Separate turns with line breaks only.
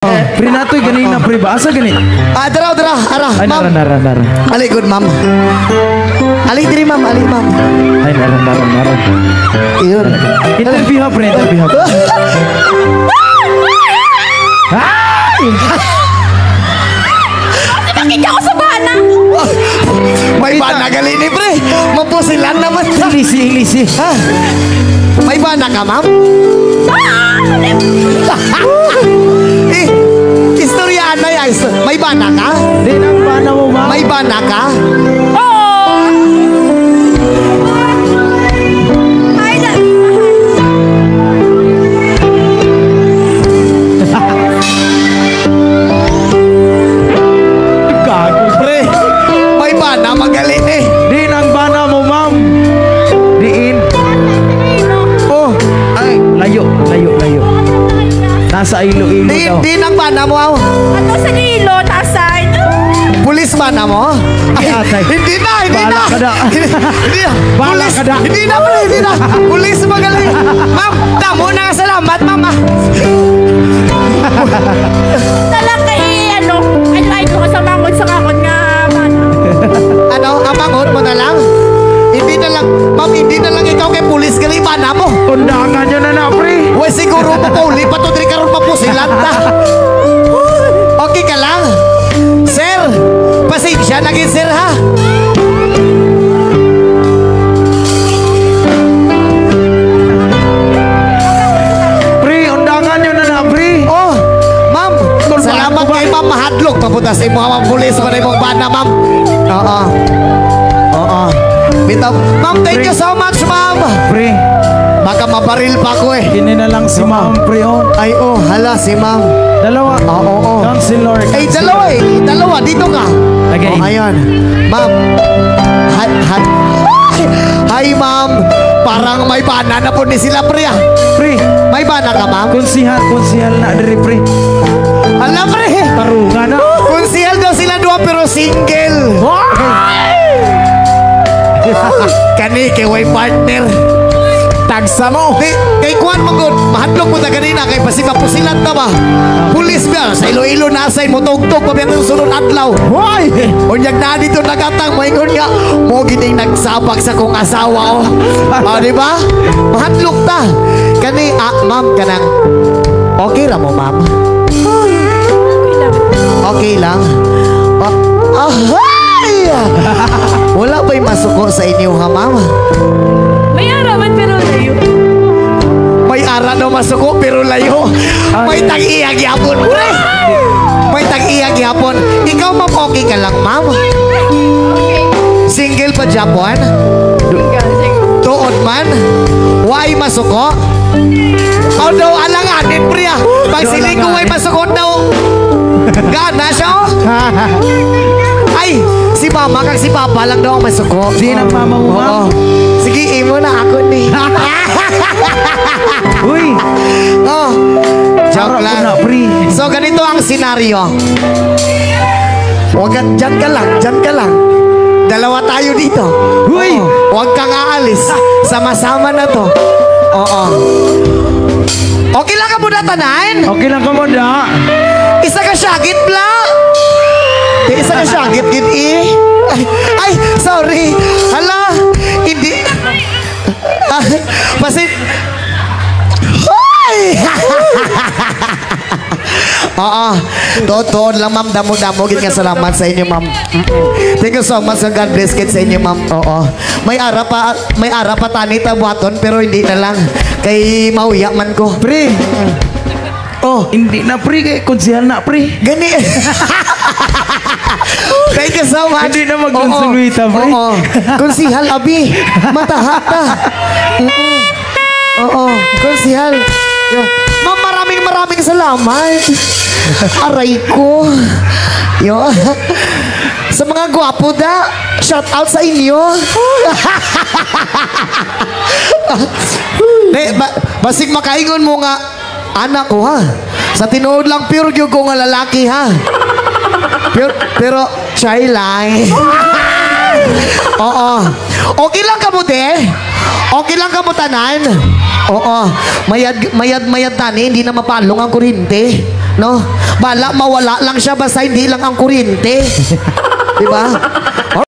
Pre natoy ganina pre ba? Asa gani?
Dara, ara,
Ay
ma'am.
naran.
Ali, good, ma'am. Ali, diri, ma'am. Ali, ma'am.
Ay naran.
Iyon.
Interview ha pre, interview ha. Ay!
Nakikita ko sa bana.
May bana gali ni, pre. Mapusilan naman.
Ilisi.
Ha? May bana ka, ma'am? Istorya na yan. May bana ka?
Di nang bana mo ma.
May bana ka?
Ay,
Gago pre.
May bana magaling eh.
Di nang bana mo ma'am. Diin.
Oh,
Ay, layo. Nasa ilo-ilo daw.
di nang bana mo.
ato sa ilo, tasay.
Pulis bana mo?
Ay, atay.
Hindi na.
Bahala ka na.
Hindi na.
Bahala
Pulis.
ka na.
Hindi na, pre. Hindi na. Pulis magaling. Ma'am, damo na nga salamat, ma'am.
Talaga ay ko sa mangod sa kakon nga bana.
Ano, amangot mo na lang? Hindi na lang, ma'am, hindi na lang ikaw kay pulis gali bana mo.
Undangan nyo na pre.
Uy, siguro mo pa uli, patudri ka rin mapusilat na. Okay ka lang? Sir, pasensya naging sir ha.
Pre, undangan nyo na pre.
Oh, ma'am, salamat kay ma'am mahadlok. Papunta sa mga pulis pa rin mong bana, ma'am. Oo. Bitaw, ma'am, thank you so much, ma'am.
Pre,
Baka mabaril pa ako eh.
kini na lang si ma'am pre oh.
Ay, oh, hala, si ma'am.
Dalawa.
Oo.
Counselor.
Dalawa eh. Dalawa, dito ka.
Okay.
Oh, ayun. Ma'am. Hi, ma'am. Parang may bana na po ni sila, pre.
Pre,
May bana ka, ma'am?
konsihal na diri pre.
Hala, pre.
Tarungan na.
Konsihal daw sila dua pero single. Kani, kay way partner.
Tagsa mo.
Kay Kuan Magod, mahadlok mo na ganina kay basi mapusilat na ba? Pulis ba? Sa Iloilo na asay mo tugtog pa biyang sunod adlaw.
Hoy!
Unyag na dito nagatang moingon nga mo gining nagsabak sa kong asawa oh. Di ba? Mahadlok ta. Kani ma'am kanang okay ra mo ma'am? Okay lang. Ay! Wala ba'y masuko sa inyo ha ma'am?
May arawan pero layo.
May ara daw masuko pero layo. May tag-iyag yapon pre. May tag-iyag yapon. Ikaw ma'am okay ka lang ma'am?
Okay.
Single pa Japon? Tuod man? Why masuko? O daw alanganin pre ah. Pag siling ko way masuko daw. Gana siya oh. Ay, si mama kag si papa lang daw ang masuko.
Di na mama mo ma'am.
Oo. Sige, imo na ako ni.
Uy!
Oh, joke
Harap ko
lang.
na pre.
So, ganito ang senaryo. Huwag ka, dyan ka lang. Dalawa tayo dito.
Uy!
Oo. Huwag kang aalis. Sama-sama na to. Oo. Okay lang ka muna tanahin?
Okay lang ka mo da.
Isa ka syagit bla. Isa ka syagit gid Ay, sorry. Hala, hindi. Pasit. Hoy! Oo. Totoo lang ma'am, damo-damo gid nga salamat sa inyo ma'am. Thank you so much and God bless kid sa inyo ma'am. Oo. May ara pa tani ta buhaton pero hindi na lang kay mauya man ko.
Pre,
Oh,
hindi na pre kay konsihal na pre.
gani. Thank you so much.
Hindi na magkonsulita, pre.
Oo. Konsihal abi, matahat ta. Oo, konsihal. Ma'am, maraming salamat. Aray ko. Yo. Sa mga gwapo da, shout out sa inyo. Basig makaingon mo nga anak ko ha. Sa tinuod lang pure gyud ko nga lalaki ha. Pero try lang. Oo. Okay lang ka mo de? Okay lang ka mo tanan? Oo. Mayad tani, hindi na mapalong ang kuryente. No? Bala, mawala lang siya basta hindi lang ang kuryente. Diba?